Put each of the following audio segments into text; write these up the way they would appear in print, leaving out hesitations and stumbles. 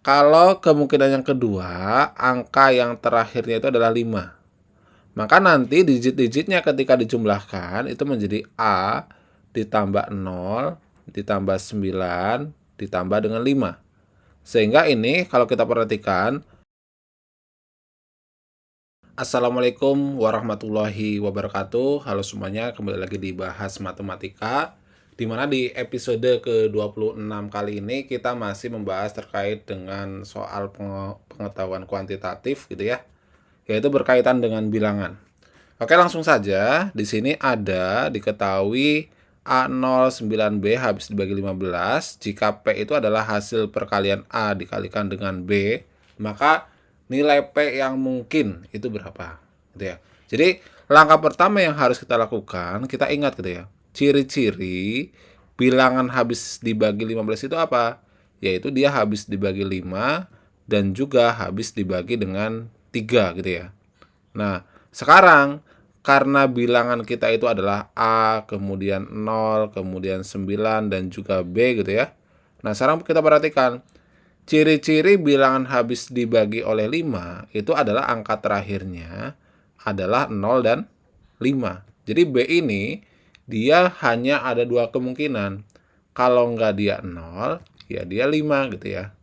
kalau kemungkinan yang kedua, angka yang terakhirnya itu adalah 5. Maka nanti digit-digitnya ketika dijumlahkan itu menjadi A ditambah 0 ditambah 9 ditambah dengan 5. Sehingga ini kalau kita perhatikan, Assalamualaikum warahmatullahi wabarakatuh. Halo semuanya, kembali lagi di Bahas Matematika, di mana di episode ke-26 kali ini kita masih membahas terkait dengan soal pengetahuan kuantitatif gitu ya, yaitu berkaitan dengan bilangan. Oke, langsung saja. Di sini ada diketahui A09B habis dibagi 15. Jika P itu adalah hasil perkalian A dikalikan dengan B, maka nilai P yang mungkin itu berapa? Gitu ya. Jadi, langkah pertama yang harus kita lakukan, kita ingat gitu ya. Ciri-ciri bilangan habis dibagi 15 itu apa? Yaitu dia habis dibagi 5 dan juga habis dibagi dengan 3 gitu ya. Nah, sekarang karena bilangan kita itu adalah A, kemudian 0, kemudian 9, dan juga B gitu ya. Nah, sekarang kita perhatikan. Ciri-ciri bilangan habis dibagi oleh 5 itu adalah angka terakhirnya adalah 0 dan 5. Jadi B ini dia hanya ada dua kemungkinan. Kalau nggak dia 0, ya dia 5 gitu ya.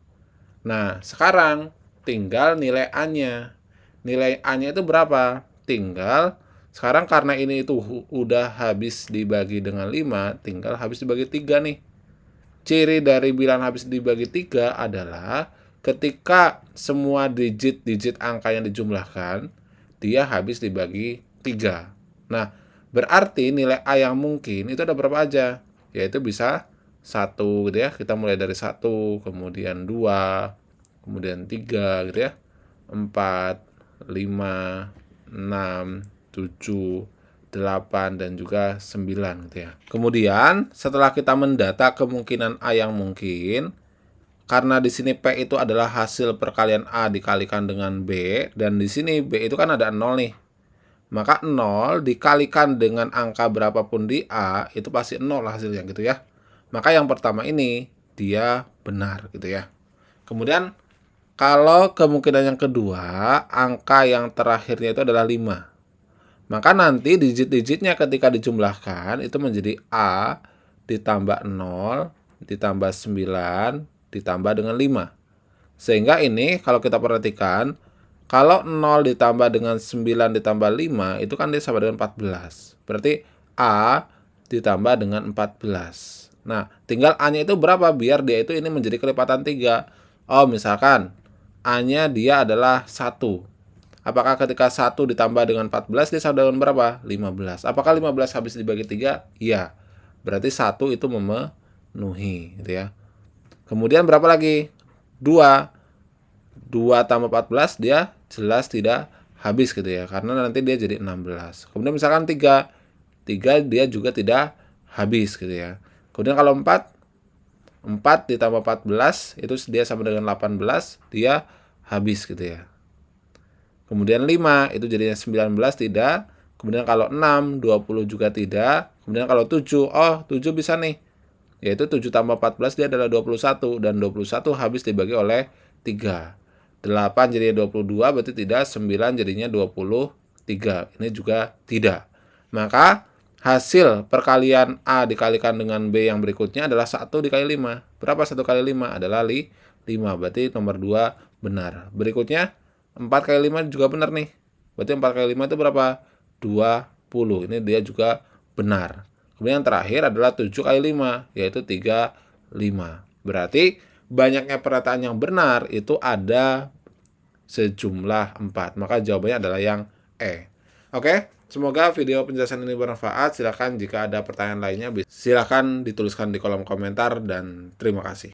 Nah, sekarang tinggal nilai A-nya. Nilai A-nya itu berapa? Tinggal sekarang karena ini itu udah habis dibagi dengan 5, tinggal habis dibagi 3 nih. Ciri dari bilangan habis dibagi 3 adalah ketika semua digit-digit angka yang dijumlahkan, dia habis dibagi 3. Nah, berarti nilai A yang mungkin itu ada berapa aja? Yaitu bisa 1 gitu ya. Kita mulai dari 1, kemudian 2, kemudian 3 gitu ya. 4, 5, 6, 7, 8, dan juga 9 gitu ya. Kemudian setelah kita mendata kemungkinan A yang mungkin, karena di sini P itu adalah hasil perkalian A dikalikan dengan B, dan di sini B itu kan ada 0 nih. Maka 0 dikalikan dengan angka berapapun di A, itu pasti 0 hasilnya gitu ya. Maka yang pertama ini dia benar gitu ya. Kemudian kalau kemungkinan yang kedua, angka yang terakhirnya itu adalah 5. Maka nanti digit-digitnya ketika dijumlahkan itu menjadi A ditambah 0 ditambah 9 ditambah dengan 5. Sehingga ini kalau kita perhatikan, kalau 0 ditambah dengan 9 ditambah 5 itu kan dia sama dengan 14. Berarti A ditambah dengan 14. Nah, tinggal A-nya itu berapa biar dia itu ini menjadi kelipatan 3. Oh, misalkan A-nya dia adalah 1. Apakah ketika 1 ditambah dengan 14 dia sama dengan berapa? 15. Apakah 15 habis dibagi 3? Iya. Berarti 1 itu memenuhi gitu ya. Kemudian berapa lagi? 2. 2 tambah 14 dia jelas tidak habis gitu ya. Karena nanti dia jadi 16. Kemudian misalkan 3. 3 dia juga tidak habis gitu ya. Kemudian kalau 4 ditambah 14 itu dia sama dengan 18, dia habis gitu ya. Kemudian 5 itu jadinya 19 tidak. Kemudian kalau 6, 20 juga tidak. Kemudian kalau 7, oh 7 bisa nih. Yaitu 7 tambah 14 dia adalah 21. Dan 21 habis dibagi oleh 3. 8 jadinya 22 berarti tidak. 9 jadinya 23. Ini juga tidak. Maka hasil perkalian A dikalikan dengan B yang berikutnya adalah 1 dikali 5. Berapa 1 kali 5? Adalah 5. Berarti nomor 2 benar. Berikutnya 4 kali 5 juga benar nih. Berarti 4 kali 5 itu berapa? 20. Ini dia juga benar. Kemudian yang terakhir adalah 7 kali 5, yaitu 35. Berarti banyaknya pernyataan yang benar itu ada sejumlah 4. Maka jawabannya adalah yang E. Oke, semoga video penjelasan ini bermanfaat. Silakan jika ada pertanyaan lainnya, silakan dituliskan di kolom komentar dan terima kasih.